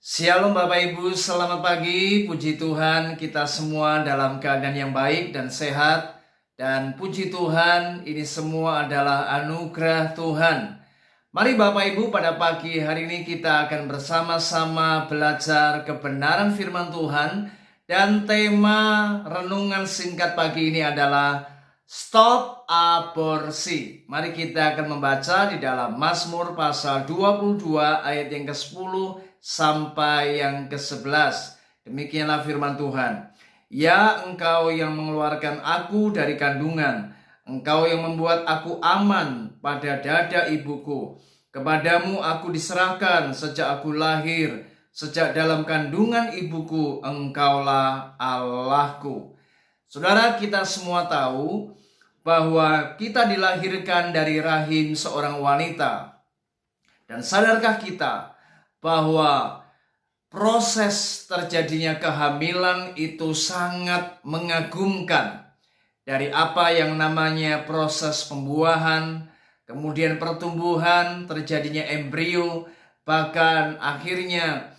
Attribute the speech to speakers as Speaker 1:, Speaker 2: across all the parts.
Speaker 1: Shalom Bapak Ibu, selamat pagi. Puji Tuhan kita semua dalam keadaan yang baik dan sehat. Dan puji Tuhan ini semua adalah anugerah Tuhan. Mari Bapak Ibu, pada pagi hari ini kita akan bersama-sama belajar kebenaran firman Tuhan. Dan tema renungan singkat pagi ini adalah Stop Aborsi. Mari kita akan membaca di dalam Mazmur pasal 22 ayat yang ke-10 sampai yang ke-11. Demikianlah firman Tuhan. Ya, Engkau yang mengeluarkan aku dari kandungan, Engkau yang membuat aku aman pada dada ibuku. Kepadamu aku diserahkan sejak aku lahir, sejak dalam kandungan ibuku Engkaulah Allahku. Saudara, kita semua tahu bahwa kita dilahirkan dari rahim seorang wanita. Dan sadarkah kita bahwa proses terjadinya kehamilan itu sangat mengagumkan. Dari apa yang namanya proses pembuahan, kemudian pertumbuhan, terjadinya embrio, bahkan akhirnya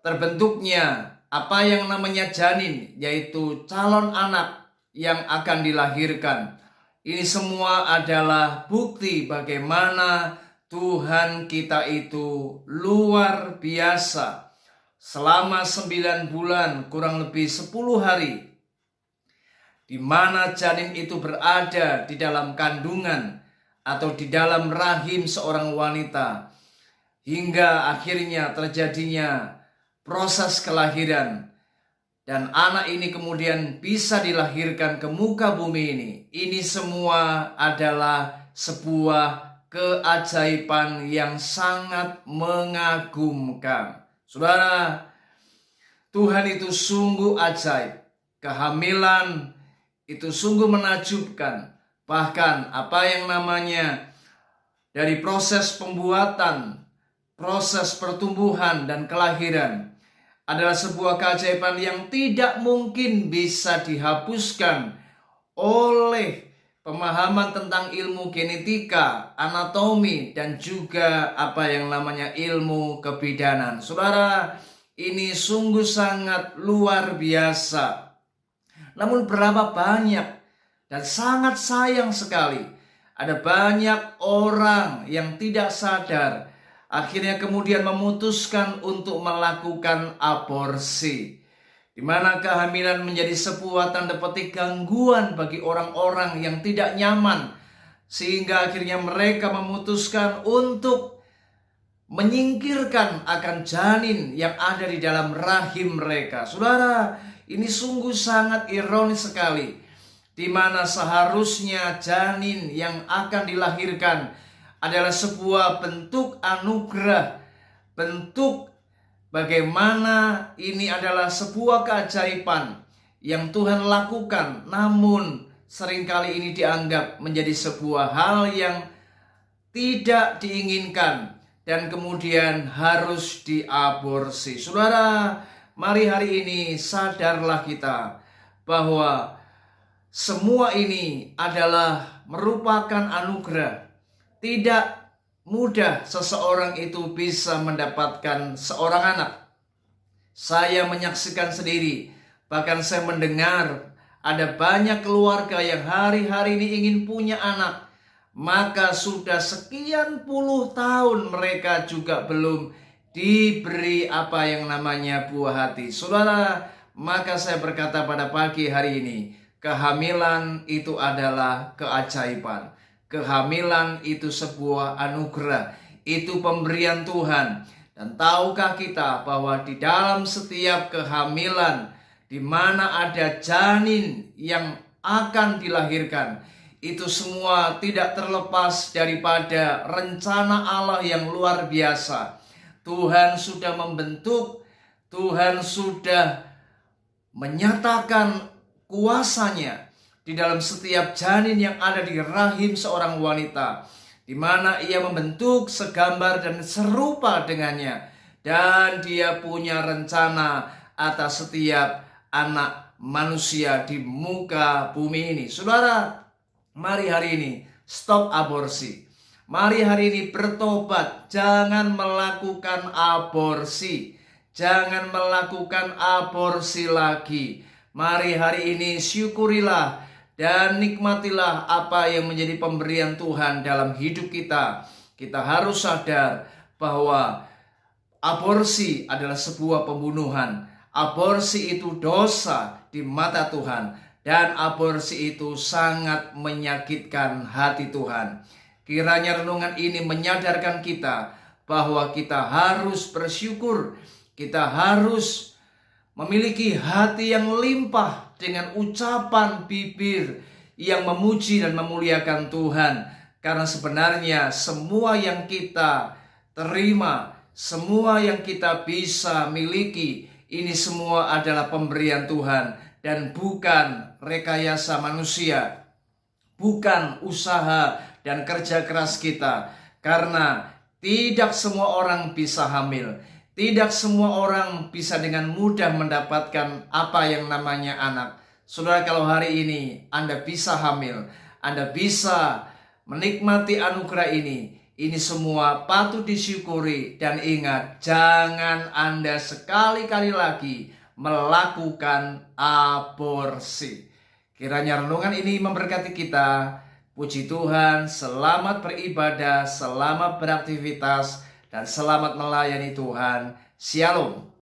Speaker 1: terbentuknya apa yang namanya janin, yaitu calon anak yang akan dilahirkan. Ini semua adalah bukti bagaimana Tuhan kita itu luar biasa. Selama 9 bulan, kurang lebih 10 hari, di mana janin itu berada di dalam kandungan atau di dalam rahim seorang wanita, hingga akhirnya terjadinya proses kelahiran. Dan anak ini kemudian bisa dilahirkan ke muka bumi ini. Ini semua adalah sebuah keajaiban yang sangat mengagumkan. Saudara, Tuhan itu sungguh ajaib. Kehamilan itu sungguh menakjubkan. Bahkan apa yang namanya dari proses pembuatan, proses pertumbuhan dan kelahiran adalah sebuah keajaiban yang tidak mungkin bisa dihapuskan oleh pemahaman tentang ilmu genetika, anatomi, dan juga apa yang namanya ilmu kebidanan. Saudara, ini sungguh sangat luar biasa. Namun berapa banyak dan sangat sayang sekali, ada banyak orang yang tidak sadar, akhirnya kemudian memutuskan untuk melakukan aborsi, di mana kehamilan menjadi sebuah tanda petik gangguan bagi orang-orang yang tidak nyaman, sehingga akhirnya mereka memutuskan untuk menyingkirkan akan janin yang ada di dalam rahim mereka. Saudara, ini sungguh sangat ironis sekali, di mana seharusnya janin yang akan dilahirkan adalah sebuah bentuk anugerah, bentuk bagaimana ini adalah sebuah keajaiban yang Tuhan lakukan. Namun seringkali ini dianggap menjadi sebuah hal yang tidak diinginkan dan kemudian harus diaborsi. Saudara, mari hari ini sadarlah kita bahwa semua ini adalah merupakan anugerah. Tidak mudah seseorang itu bisa mendapatkan seorang anak. Saya menyaksikan sendiri, bahkan saya mendengar ada banyak keluarga yang hari-hari ini ingin punya anak, maka sudah sekian puluh tahun mereka juga belum diberi apa yang namanya buah hati. Saudara, maka saya berkata pada pagi hari ini, kehamilan itu adalah keajaiban. Kehamilan itu sebuah anugerah, itu pemberian Tuhan. Dan tahukah kita bahwa di dalam setiap kehamilan, di mana ada janin yang akan dilahirkan, itu semua tidak terlepas daripada rencana Allah yang luar biasa. Tuhan sudah membentuk, Tuhan sudah menyatakan kuasanya di dalam setiap janin yang ada di rahim seorang wanita, di mana ia membentuk segambar dan serupa dengannya, dan dia punya rencana atas setiap anak manusia di muka bumi ini. Saudara, mari hari ini stop aborsi. Mari hari ini bertobat, jangan melakukan aborsi. Jangan melakukan aborsi lagi. Mari hari ini syukurilah dan nikmatilah apa yang menjadi pemberian Tuhan dalam hidup kita. Kita harus sadar bahwa aborsi adalah sebuah pembunuhan. Aborsi itu dosa di mata Tuhan. Dan aborsi itu sangat menyakitkan hati Tuhan. Kiranya renungan ini menyadarkan kita bahwa kita harus bersyukur. Kita harus memiliki hati yang limpah dengan ucapan bibir yang memuji dan memuliakan Tuhan. Karena sebenarnya semua yang kita terima, semua yang kita bisa miliki, ini semua adalah pemberian Tuhan dan bukan rekayasa manusia, bukan usaha dan kerja keras kita. Karena tidak semua orang bisa hamil. Tidak semua orang bisa dengan mudah mendapatkan apa yang namanya anak. Saudara, kalau hari ini Anda bisa hamil, Anda bisa menikmati anugerah ini semua patut disyukuri. Dan ingat, jangan Anda sekali-kali lagi melakukan aborsi. Kiranya renungan ini memberkati kita. Puji Tuhan, selamat beribadah, selamat beraktivitas, dan selamat melayani Tuhan. Shalom.